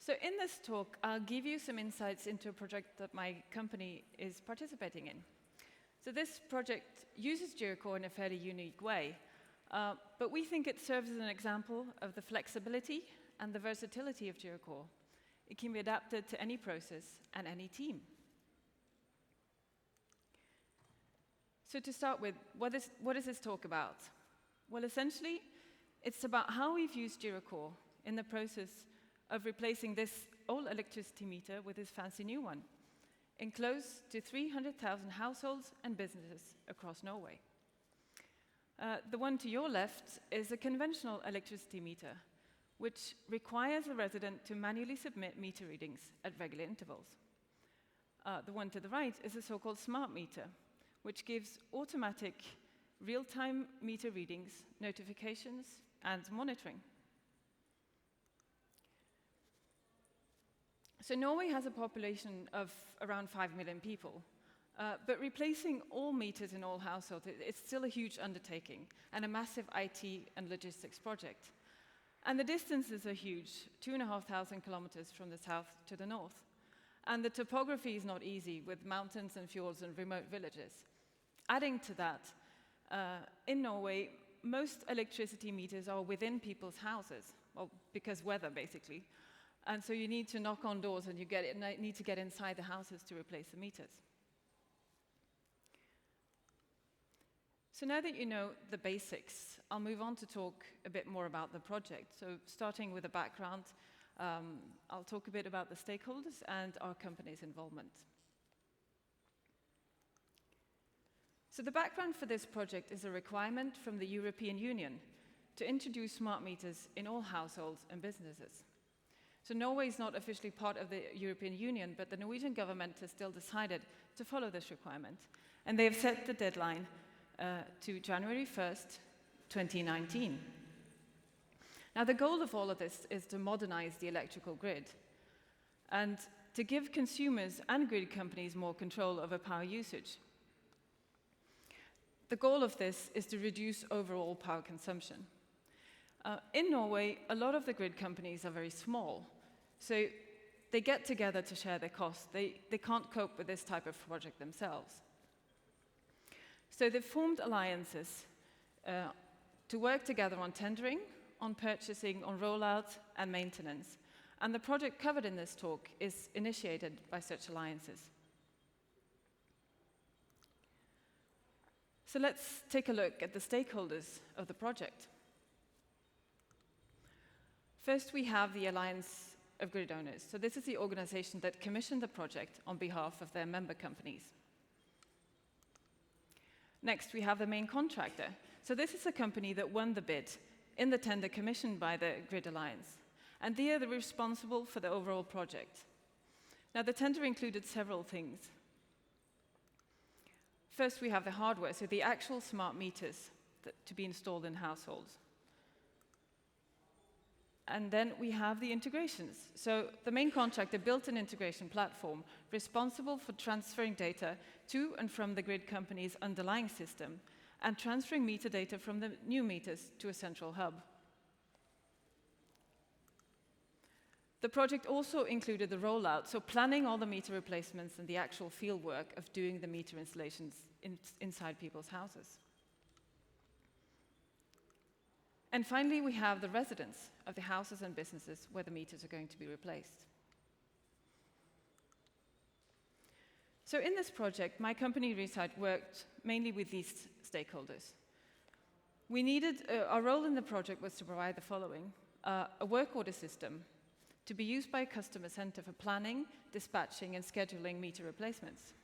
So in this talk, I'll give you some insights into a project that my company is participating in. So this project uses JIRA Core in a fairly unique way, but we think it serves as an example of the flexibility and the versatility of JIRA Core. It can be adapted to any process and any team. So to start with, what is this talk about? Well, essentially, it's about how we've used JIRA Core in the process of replacing this old electricity meter with this fancy new one in close to 300,000 households and businesses across Norway. The one to your left is a conventional electricity meter, which requires a resident to manually submit meter readings at regular intervals. The one to the right is a so-called smart meter, which gives automatic real-time meter readings, notifications, and monitoring. So Norway has a population of around 5 million people, but replacing all meters in all households, it's still a huge undertaking and a massive IT and logistics project. And the distances are huge, 2,500 kilometers from the south to the north. And the topography is not easy, with mountains and fjords and remote villages. Adding to that, in Norway, most electricity meters are within people's houses, well, because weather, basically. And so you need to knock on doors and you need to get inside the houses to replace the meters. So now that you know the basics, I'll move on to talk a bit more about the project. So starting with a background, I'll talk a bit about the stakeholders and our company's involvement. So the background for this project is a requirement from the European Union to introduce smart meters in all households and businesses. So Norway is not officially part of the European Union, but the Norwegian government has still decided to follow this requirement. And they have set the deadline to January 1st, 2019. Now, the goal of all of this is to modernize the electrical grid and to give consumers and grid companies more control over power usage. The goal of this is to reduce overall power consumption. In Norway, a lot of the grid companies are very small, so they get together to share their costs. They can't cope with this type of project themselves. So they've formed alliances to work together on tendering, on purchasing, on rollout, and maintenance. And the project covered in this talk is initiated by such alliances. So let's take a look at the stakeholders of the project. First, we have the Alliance of Grid Owners. So this is the organization that commissioned the project on behalf of their member companies. Next, we have the main contractor. So this is a company that won the bid in the tender commissioned by the Grid Alliance. And they are responsible for the overall project. Now, the tender included several things. First, we have the hardware, so the actual smart meters to be installed in households. And then we have the integrations. So the main contractor built an integration platform responsible for transferring data to and from the grid company's underlying system and transferring meter data from the new meters to a central hub. The project also included the rollout, so planning all the meter replacements and the actual field work of doing the meter installations inside people's houses. And finally, we have the residents of the houses and businesses where the meters are going to be replaced. So in this project, my company ReSight worked mainly with these stakeholders. We needed, our role in the project was to provide the following: a work order system to be used by a customer center for planning, dispatching, and scheduling meter replacements.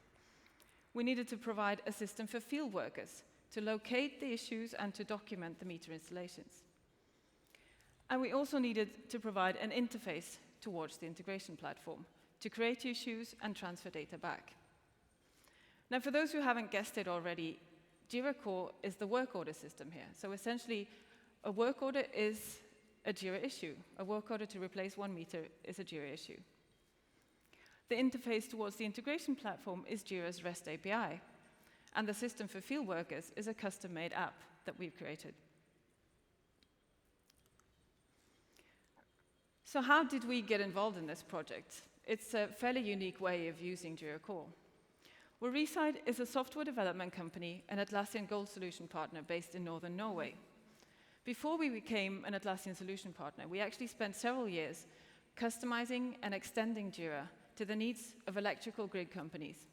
We needed to provide a system for field workers to locate the issues and to document the meter installations. And we also needed to provide an interface towards the integration platform to create issues and transfer data back. Now, for those who haven't guessed it already, JIRA Core is the work order system here. So essentially, a work order is a JIRA issue. A work order to replace one meter is a JIRA issue. The interface towards the integration platform is JIRA's REST API. And the system for field workers is a custom-made app that we've created. So how did we get involved in this project? It's a fairly unique way of using JIRA Core. Well, ReSight is a software development company, an Atlassian Gold Solution partner based in northern Norway. Before we became an Atlassian solution partner, we actually spent several years customizing and extending JIRA to the needs of electrical grid companies,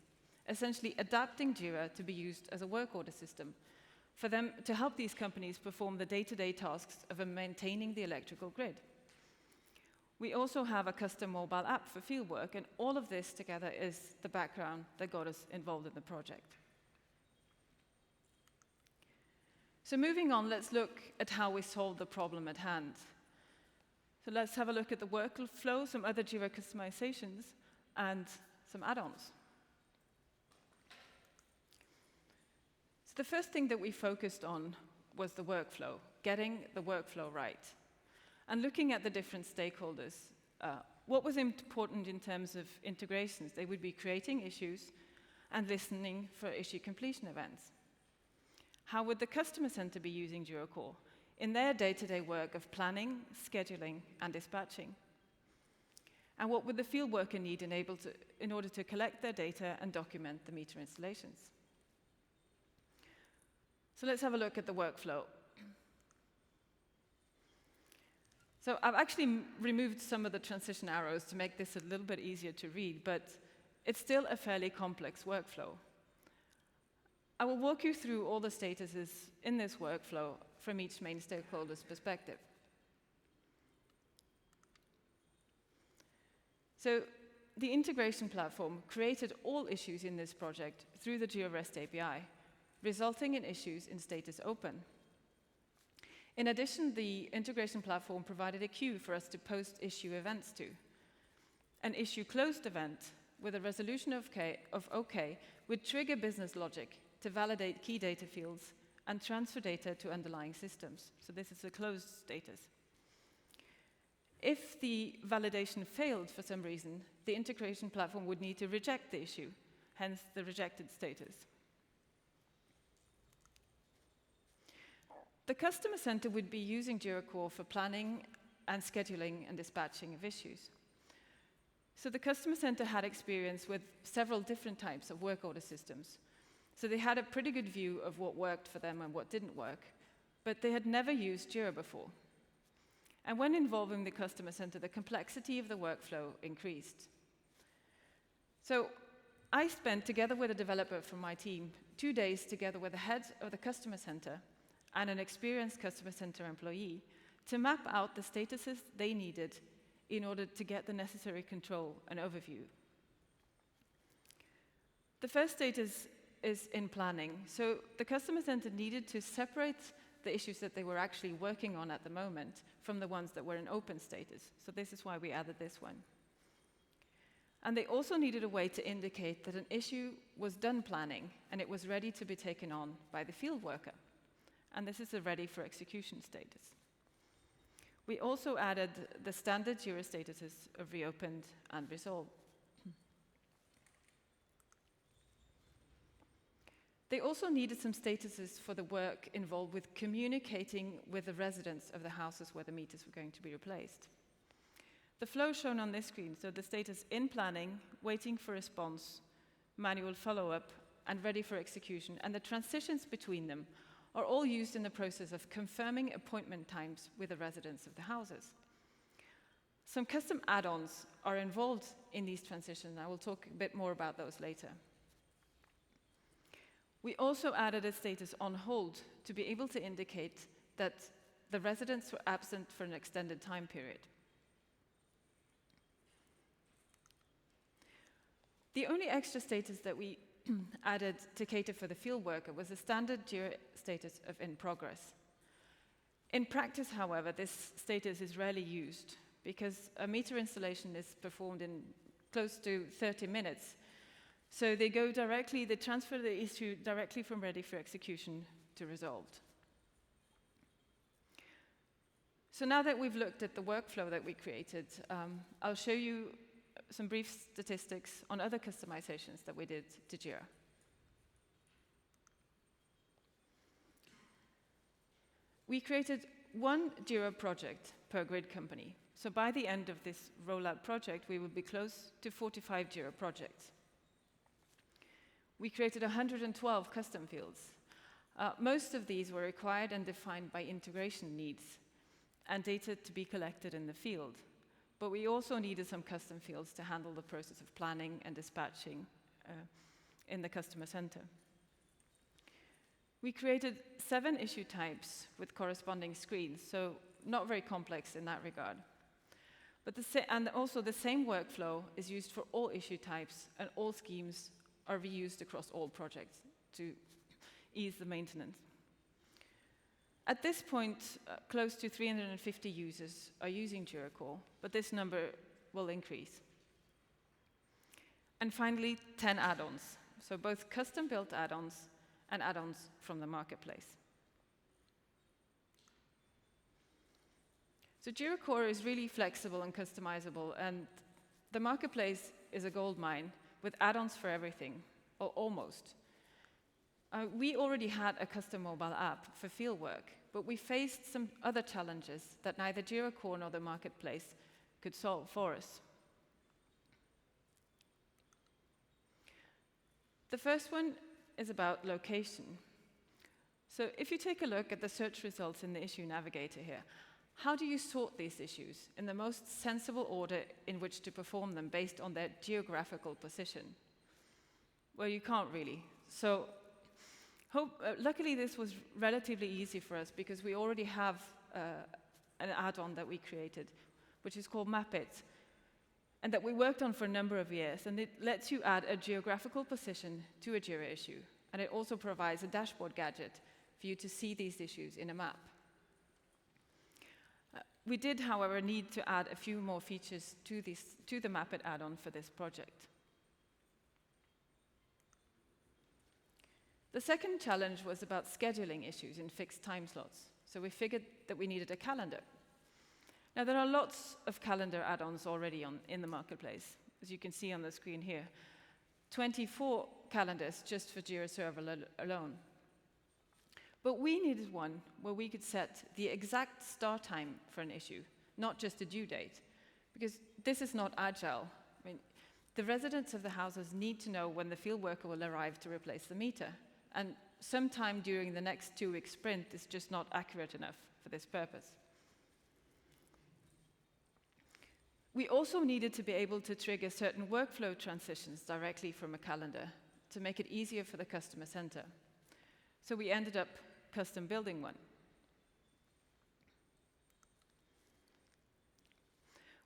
essentially adapting JIRA to be used as a work order system for them to help these companies perform the day-to-day tasks of maintaining the electrical grid. We also have a custom mobile app for fieldwork, and all of this together is the background that got us involved in the project. So moving on, let's look at how we solved the problem at hand. So let's have a look at the workflow, some other JIRA customizations, and some add-ons. So the first thing that we focused on was the workflow, getting the workflow right. And looking at the different stakeholders, what was important in terms of integrations? They would be creating issues and listening for issue completion events. How would the customer center be using JIRA Core in their day-to-day work of planning, scheduling, and dispatching? And what would the field worker need in order to collect their data and document the meter installations? So let's have a look at the workflow. So I've actually removed some of the transition arrows to make this a little bit easier to read, but it's still a fairly complex workflow. I will walk you through all the statuses in this workflow from each main stakeholder's perspective. So the integration platform created all issues in this project through the JIRA REST API, resulting in issues in status open. In addition, the integration platform provided a queue for us to post issue events to. An issue closed event with a resolution of OK would trigger business logic to validate key data fields and transfer data to underlying systems. So this is a closed status. If the validation failed for some reason, the integration platform would need to reject the issue, hence the rejected status. The customer center would be using JIRA Core for planning and scheduling and dispatching of issues. So the customer center had experience with several different types of work order systems. So they had a pretty good view of what worked for them and what didn't work, but they had never used JIRA before. And when involving the customer center, the complexity of the workflow increased. So I spent, together with a developer from my team, 2 days together with the head of the customer center and an experienced customer center employee to map out the statuses they needed in order to get the necessary control and overview. The first status is in planning. So the customer center needed to separate the issues that they were actually working on at the moment from the ones that were in open status. So this is why we added this one. And they also needed a way to indicate that an issue was done planning and it was ready to be taken on by the field worker. And this is a ready for execution status. We also added the standard JIRA statuses of reopened and resolved. They also needed some statuses for the work involved with communicating with the residents of the houses where the meters were going to be replaced. The flow shown on this screen, so the status in planning, waiting for response, manual follow-up, and ready for execution, and the transitions between them are all used in the process of confirming appointment times with the residents of the houses. Some custom add-ons are involved in these transitions. I will talk a bit more about those later. We also added a status on hold to be able to indicate that the residents were absent for an extended time period. The only extra status that we added to cater for the field worker was a standard JIRA status of in progress. In practice, however, this status is rarely used because a meter installation is performed in close to 30 minutes. So they transfer the issue directly from ready for execution to resolved. So now that we've looked at the workflow that we created, I'll show you some brief statistics on other customizations that we did to JIRA. We created one JIRA project per grid company, So by the end of this rollout project, we will be close to 45 JIRA projects. We created 112 custom fields. Most of these were required and defined by integration needs and data to be collected in the field. But we also needed some custom fields to handle the process of planning and dispatching in the customer center. We created 7 issue types with corresponding screens, so not very complex in that regard. But and also the same workflow is used for all issue types, and all schemes are reused across all projects to ease the maintenance. At this point, close to 350 users are using JIRA Core, but this number will increase. And finally, 10 add-ons, so both custom-built add-ons and add-ons from the marketplace. So JIRA Core is really flexible and customizable, and the marketplace is a gold mine with add-ons for everything, or almost. We already had a custom mobile app for fieldwork, but we faced some other challenges that neither JIRA Core nor the marketplace could solve for us. The first one is about location. So if you take a look at the search results in the issue navigator here, how do you sort these issues in the most sensible order in which to perform them based on their geographical position? Well, you can't really. So luckily, this was relatively easy for us because we already have an add-on that we created, which is called Map It, and that we worked on for a number of years. And it lets you add a geographical position to a JIRA issue. And it also provides a dashboard gadget for you to see these issues in a map. We did, however, need to add a few more features to the Map It add-on for this project. The second challenge was about scheduling issues in fixed time slots. So we figured that we needed a calendar. Now, there are lots of calendar add-ons already in the marketplace, as you can see on the screen here. 24 calendars just for JIRA Server alone. But we needed one where we could set the exact start time for an issue, not just a due date, because this is not agile. I mean, the residents of the houses need to know when the field worker will arrive to replace the meter, and sometime during the next 2-week sprint is just not accurate enough for this purpose. We also needed to be able to trigger certain workflow transitions directly from a calendar to make it easier for the customer center. So we ended up custom building one.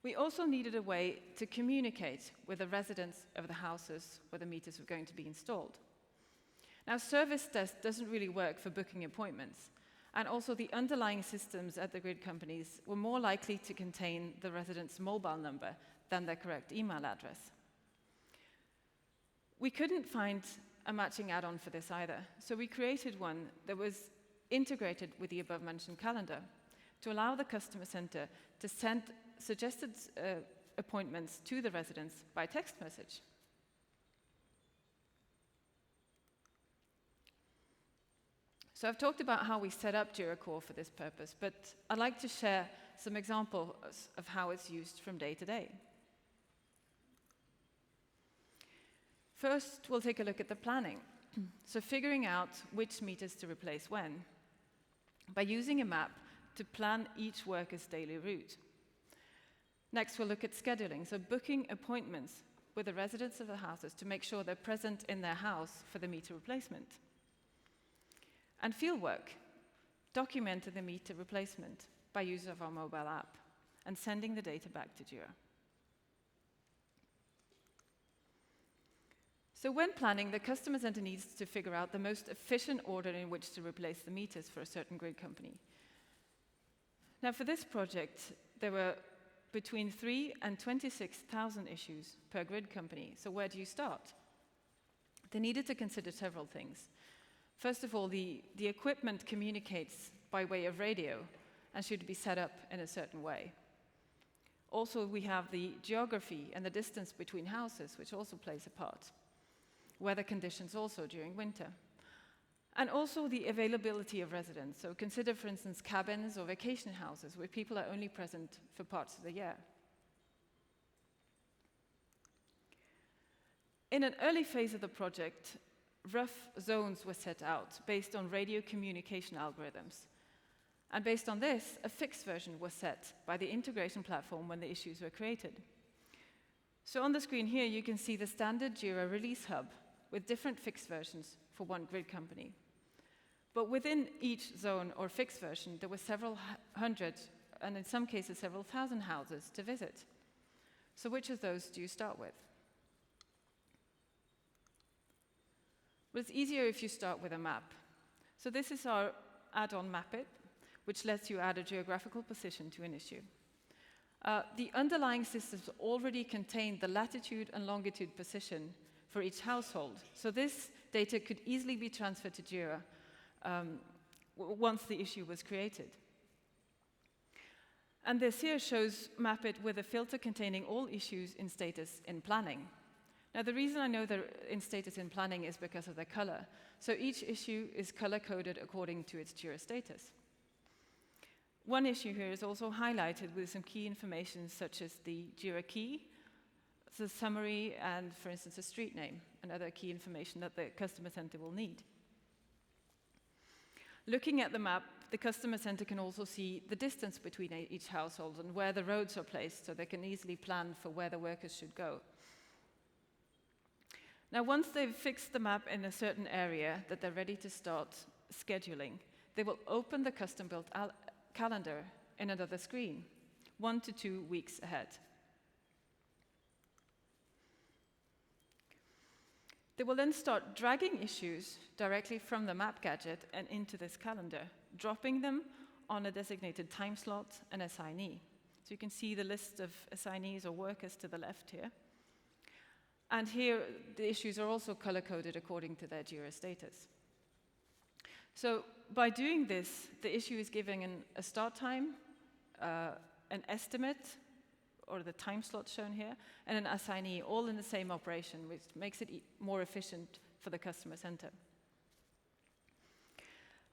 We also needed a way to communicate with the residents of the houses where the meters were going to be installed. Now, service desk doesn't really work for booking appointments, and also the underlying systems at the grid companies were more likely to contain the resident's mobile number than their correct email address. We couldn't find a matching add-on for this either, so we created one that was integrated with the above-mentioned calendar to allow the customer center to send suggested appointments to the residents by text message. So I've talked about how we set up JIRA Core for this purpose, but I'd like to share some examples of how it's used from day to day. First, we'll take a look at the planning. So figuring out which meters to replace when, by using a map to plan each worker's daily route. Next, we'll look at scheduling, so booking appointments with the residents of the houses to make sure they're present in their house for the meter replacement. And fieldwork, documenting the meter replacement by use of our mobile app and sending the data back to JIRA. So when planning, the customer center needs to figure out the most efficient order in which to replace the meters for a certain grid company. Now, for this project, there were between 3,000 and 26,000 issues per grid company. So where do you start? They needed to consider several things. First of all, the equipment communicates by way of radio and should be set up in a certain way. Also, we have the geography and the distance between houses, which also plays a part. Weather conditions also during winter. And also the availability of residents. So consider, for instance, cabins or vacation houses where people are only present for parts of the year. In an early phase of the project, rough zones were set out based on radio communication algorithms. And based on this, a fixed version was set by the integration platform when the issues were created. So on the screen here, you can see the standard JIRA release hub with different fixed versions for one grid company. But within each zone or fixed version, there were several hundred, and in some cases several thousand houses to visit. So which of those do you start with? Well, it's easier if you start with a map. So this is our add-on Map-It, which lets you add a geographical position to an issue. The underlying systems already contain the latitude and longitude position for each household. So this data could easily be transferred to JIRA once the issue was created. And this here shows Map-It with a filter containing all issues in status in planning. Now, the reason I know they're in status in planning is because of their color. So each issue is color-coded according to its JIRA status. One issue here is also highlighted with some key information such as the JIRA key, the summary, and, for instance, a street name, and other key information that the customer center will need. Looking at the map, the customer center can also see the distance between each household and where the roads are placed, so they can easily plan for where the workers should go. Now, once they've fixed the map in a certain area that they're ready to start scheduling, they will open the custom-built calendar in another screen, 1 to 2 weeks ahead. They will then start dragging issues directly from the map gadget and into this calendar, dropping them on a designated time slot and assignee. So you can see the list of assignees or workers to the left here. And here, the issues are also color-coded according to their JIRA status. So by doing this, the issue is given a start time, an estimate, or the time slot shown here, and an assignee, all in the same operation, which makes it more efficient for the customer center.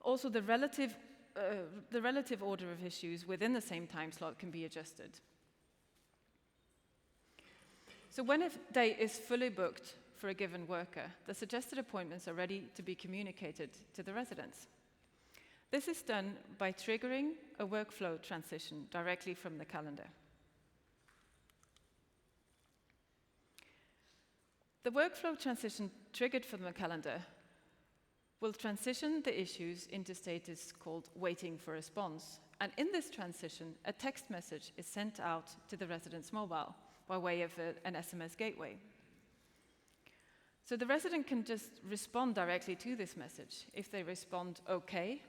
Also, the relative order of issues within the same time slot can be adjusted. So when a day is fully booked for a given worker, the suggested appointments are ready to be communicated to the residents. This is done by triggering a workflow transition directly from the calendar. The workflow transition triggered from the calendar will transition the issues into status called waiting for response. And in this transition, a text message is sent out to the resident's mobile by way of an SMS gateway. So the resident can just respond directly to this message. If they respond OK,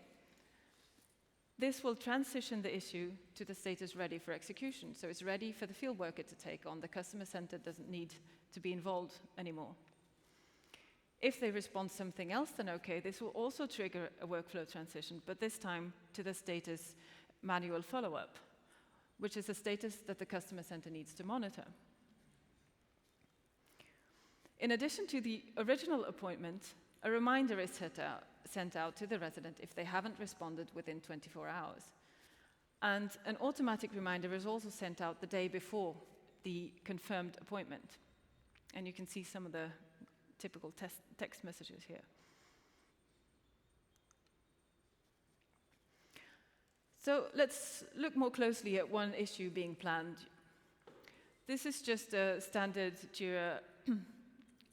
this will transition the issue to the status ready for execution. So it's ready for the field worker to take on. The customer center doesn't need to be involved anymore. If they respond something else than OK, this will also trigger a workflow transition, but this time to the status manual follow-up, which is a status that the customer center needs to monitor. In addition to the original appointment, a reminder is sent out to the resident if they haven't responded within 24 hours. And an automatic reminder is also sent out the day before the confirmed appointment. And you can see some of the typical text messages here. So let's look more closely at one issue being planned. This is just a standard JIRA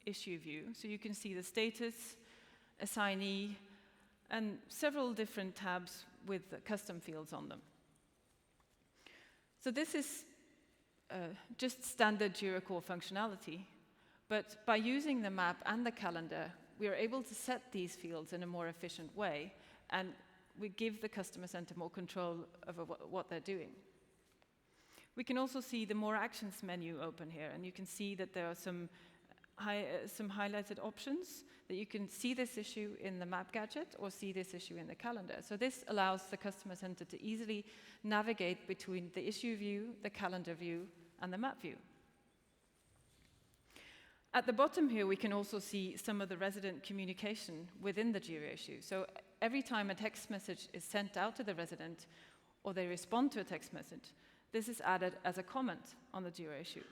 issue view. So you can see the status, assignee, and several different tabs with custom fields on them. So this is just standard JIRA Core functionality. But by using the map and the calendar, we are able to set these fields in a more efficient way, and we give the customer center more control over what they're doing. We can also see the More Actions menu open here, and you can see that there are some highlighted options that you can see this issue in the map gadget or see this issue in the calendar. So this allows the customer center to easily navigate between the issue view, the calendar view, and the map view. At the bottom here, we can also see some of the resident communication within the JIRA issue. So every time a text message is sent out to the resident, or they respond to a text message, this is added as a comment on the JIRA issue.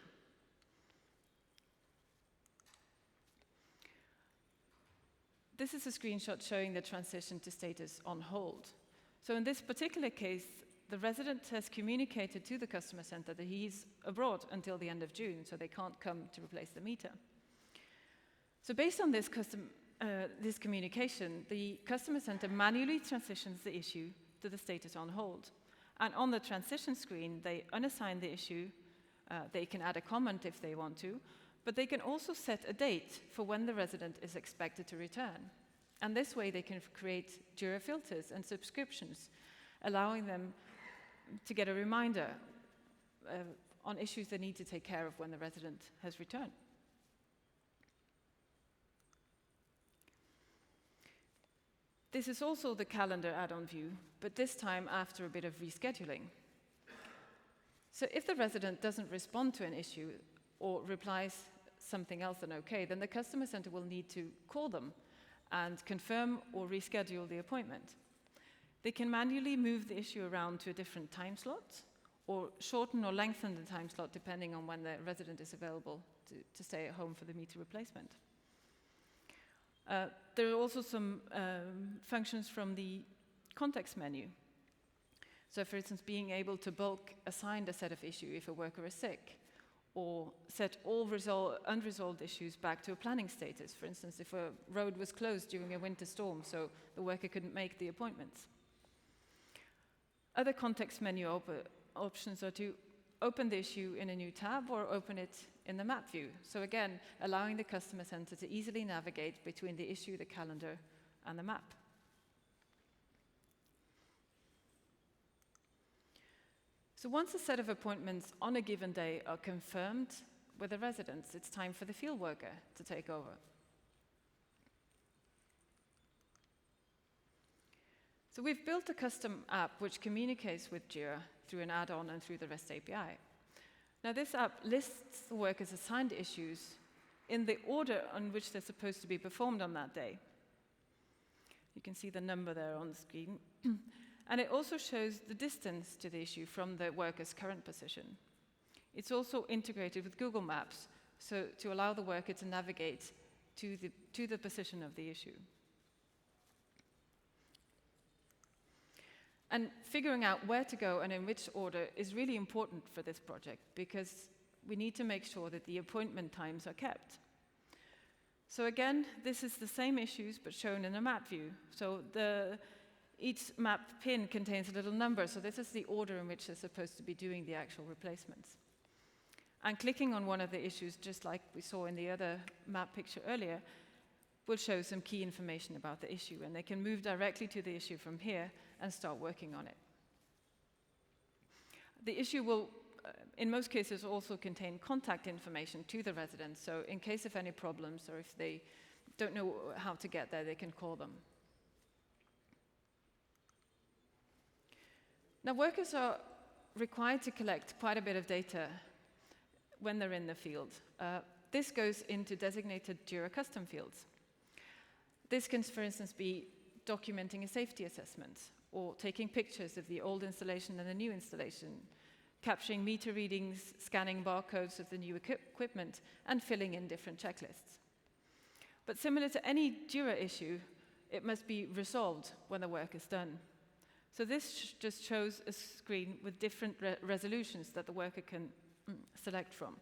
This is a screenshot showing the transition to status on hold. So in this particular case, the resident has communicated to the customer center that he's abroad until the end of June, so they can't come to replace the meter. So based on this communication, the customer center manually transitions the issue to the status on hold. And on the transition screen, they unassign the issue. They can add a comment if they want to, but they can also set a date for when the resident is expected to return. And this way, they can create JIRA filters and subscriptions, allowing them to get a reminder on issues they need to take care of when the resident has returned. This is also the calendar add-on view, but this time after a bit of rescheduling. So if the resident doesn't respond to an issue or replies something else than okay, then the customer center will need to call them and confirm or reschedule the appointment. They can manually move the issue around to a different time slot, or shorten or lengthen the time slot depending on when the resident is available to stay at home for the meter replacement. There are also some functions from the context menu. So for instance, being able to bulk assign a set of issues if a worker is sick, or set all unresolved issues back to a planning status. For instance, if a road was closed during a winter storm, so the worker couldn't make the appointments. Other context menu options are to open the issue in a new tab or open it in the map view. So again, allowing the customer center to easily navigate between the issue, the calendar, and the map. So once a set of appointments on a given day are confirmed with the residents, it's time for the field worker to take over. So we've built a custom app which communicates with JIRA through an add-on and through the REST API. Now this app lists the workers' assigned issues in the order on which they're supposed to be performed on that day. You can see the number there on the screen. And it also shows the distance to the issue from the worker's current position. It's also integrated with Google Maps, so to allow the worker to navigate to the position of the issue. And figuring out where to go and in which order is really important for this project, because we need to make sure that the appointment times are kept. So again, this is the same issues, but shown in a map view. So each map pin contains a little number, so this is the order in which they're supposed to be doing the actual replacements. And clicking on one of the issues, just like we saw in the other map picture earlier, will show some key information about the issue, and they can move directly to the issue from here and start working on it. The issue will, in most cases, also contain contact information to the residents, so in case of any problems or if they don't know how to get there, they can call them. Now, workers are required to collect quite a bit of data when they're in the field. This goes into designated JIRA custom fields. This can, for instance, be documenting a safety assessment, or taking pictures of the old installation and the new installation, capturing meter readings, scanning barcodes of the new equipment, and filling in different checklists. But similar to any JIRA issue, it must be resolved when the work is done. So this just shows a screen with different resolutions that the worker can select from.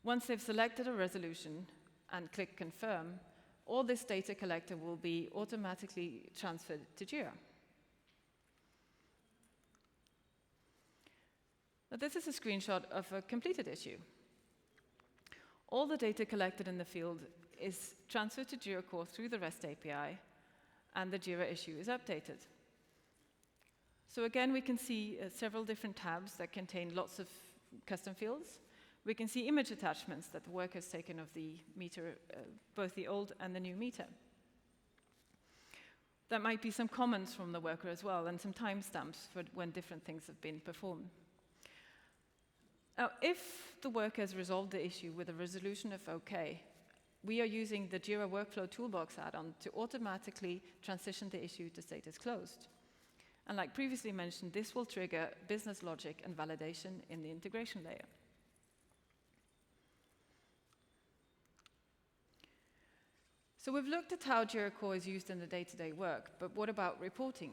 Once they've selected a resolution and click Confirm, all this data collected will be automatically transferred to JIRA. Now, this is a screenshot of a completed issue. All the data collected in the field is transferred to JIRA Core through the REST API, and the JIRA issue is updated. So again, we can see several different tabs that contain lots of custom fields. We can see image attachments that the worker has taken of the meter, both the old and the new meter. There might be some comments from the worker as well, and some timestamps for when different things have been performed. Now, if the worker has resolved the issue with a resolution of OK, we are using the JIRA Workflow Toolbox add-on to automatically transition the issue to status closed. And like previously mentioned, this will trigger business logic and validation in the integration layer. So we've looked at how JIRA Core is used in the day-to-day work, but what about reporting?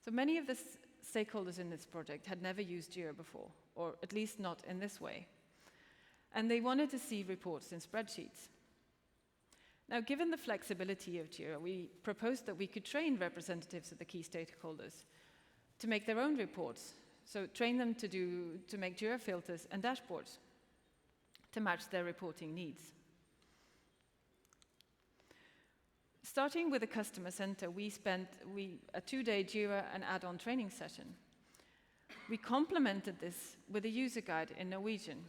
So many of the stakeholders in this project had never used JIRA before, or at least not in this way. And they wanted to see reports in spreadsheets. Now, given the flexibility of JIRA, we proposed that we could train representatives of the key stakeholders to make their own reports. So train them to make JIRA filters and dashboards to match their reporting needs. Starting with the customer center, we spent a 2-day JIRA and add-on training session. We complemented this with a user guide in Norwegian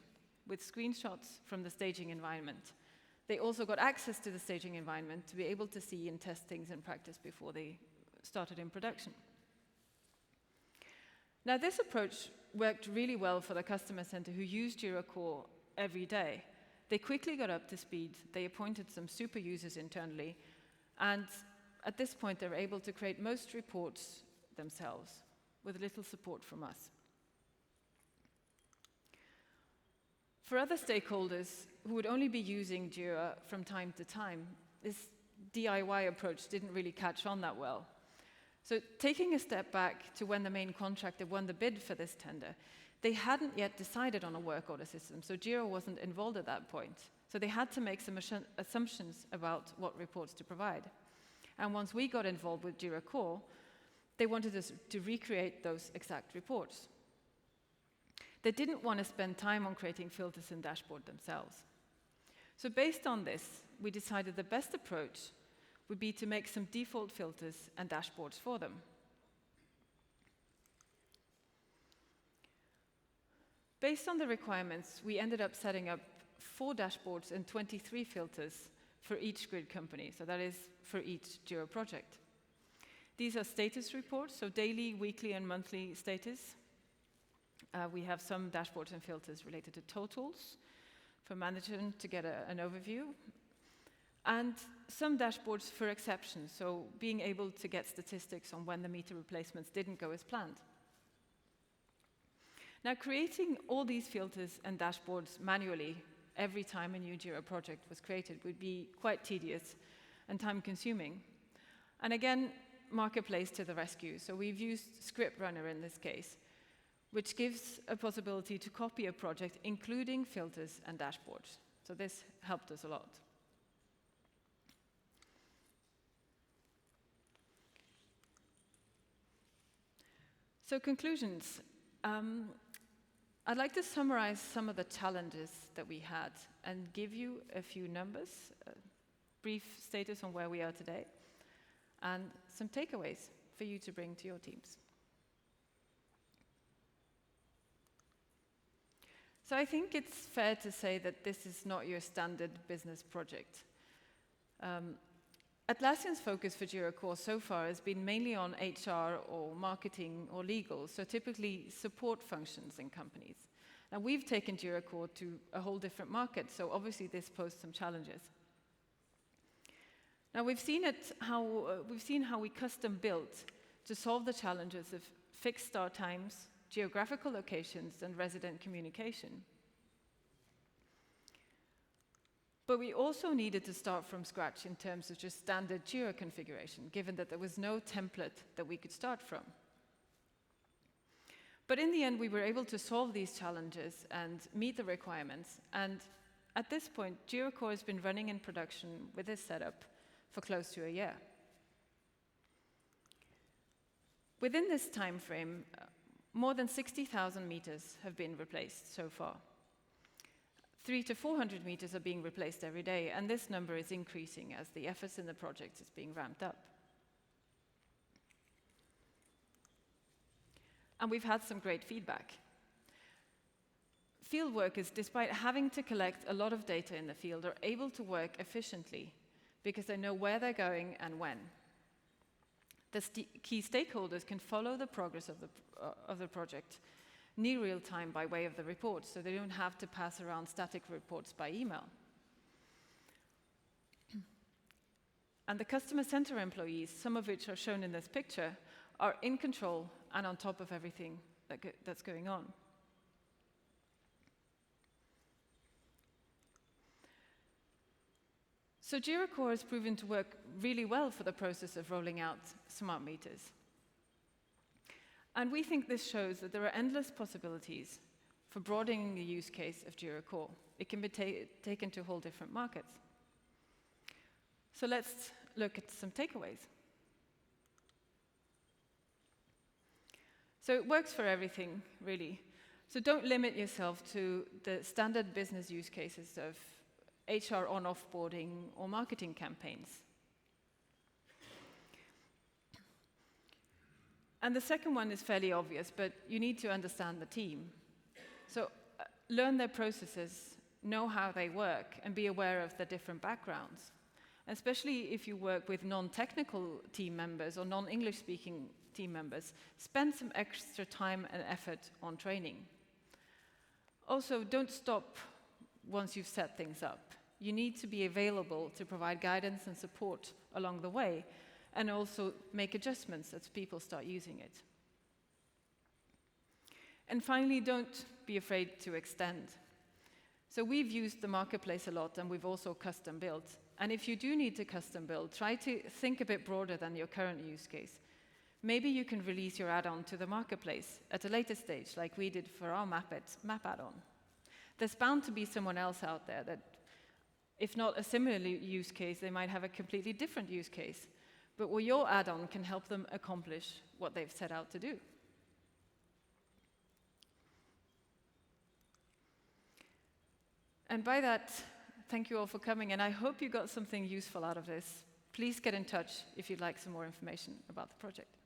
with screenshots from the staging environment. They also got access to the staging environment to be able to see and test things in practice before they started in production. Now, this approach worked really well for the customer center who used JIRA Core every day. They quickly got up to speed. They appointed some super users internally. And at this point, they were able to create most reports themselves with little support from us. For other stakeholders who would only be using JIRA from time to time, this DIY approach didn't really catch on that well. So taking a step back to when the main contractor won the bid for this tender, they hadn't yet decided on a work order system, so JIRA wasn't involved at that point. So they had to make some assumptions about what reports to provide. And once we got involved with JIRA Core, they wanted us to recreate those exact reports. They didn't want to spend time on creating filters and dashboard themselves. So based on this, we decided the best approach would be to make some default filters and dashboards for them. Based on the requirements, we ended up setting up 4 dashboards and 23 filters for each grid company, so that is for each JIRA project. These are status reports, so daily, weekly, and monthly status. We have some dashboards and filters related to totals for management to get an overview, and some dashboards for exceptions, so being able to get statistics on when the meter replacements didn't go as planned. Now, creating all these filters and dashboards manually every time a new JIRA project was created would be quite tedious and time-consuming. And again, Marketplace to the rescue. So we've used Script Runner in this case, which gives a possibility to copy a project, including filters and dashboards. So this helped us a lot. So conclusions. I'd like to summarize some of the challenges that we had and give you a few numbers, a brief status on where we are today, and some takeaways for you to bring to your teams. So I think it's fair to say that this is not your standard business project. Atlassian's focus for JIRA Core so far has been mainly on HR or marketing or legal, so typically support functions in companies. Now we've taken JIRA Core to a whole different market, so obviously this posed some challenges. Now we've seen how we custom built to solve the challenges of fixed start times, geographical locations, and resident communication. But we also needed to start from scratch in terms of just standard JIRA configuration, given that there was no template that we could start from. But in the end, we were able to solve these challenges and meet the requirements. And at this point, JIRA Core has been running in production with this setup for close to a year. Within this time frame, more than 60,000 meters have been replaced so far. 300 to 400 meters are being replaced every day, and this number is increasing as the efforts in the project is being ramped up. And we've had some great feedback. Field workers, despite having to collect a lot of data in the field, are able to work efficiently because they know where they're going and when. The key stakeholders can follow the progress of the project, near real time by way of the reports, so they don't have to pass around static reports by email. And the customer center employees, some of which are shown in this picture, are in control and on top of everything that's going on. So JIRA Core has proven to work really well for the process of rolling out smart meters. And we think this shows that there are endless possibilities for broadening the use case of JIRA Core. It can be taken to whole different markets. So let's look at some takeaways. So it works for everything, really. So don't limit yourself to the standard business use cases of HR on-offboarding or marketing campaigns. And the second one is fairly obvious, but you need to understand the team. So learn their processes, know how they work, and be aware of their different backgrounds. Especially if you work with non-technical team members or non-English speaking team members, spend some extra time and effort on training. Also, don't stop once you've set things up. You need to be available to provide guidance and support along the way, and also make adjustments as people start using it. And finally, don't be afraid to extend. So we've used the marketplace a lot, and we've also custom built. And if you do need to custom build, try to think a bit broader than your current use case. Maybe you can release your add-on to the marketplace at a later stage, like we did for our map add-on. There's bound to be someone else out there that, if not a similar use case, they might have a completely different use case, but where your add-on can help them accomplish what they've set out to do. And by that, thank you all for coming, and I hope you got something useful out of this. Please get in touch if you'd like some more information about the project.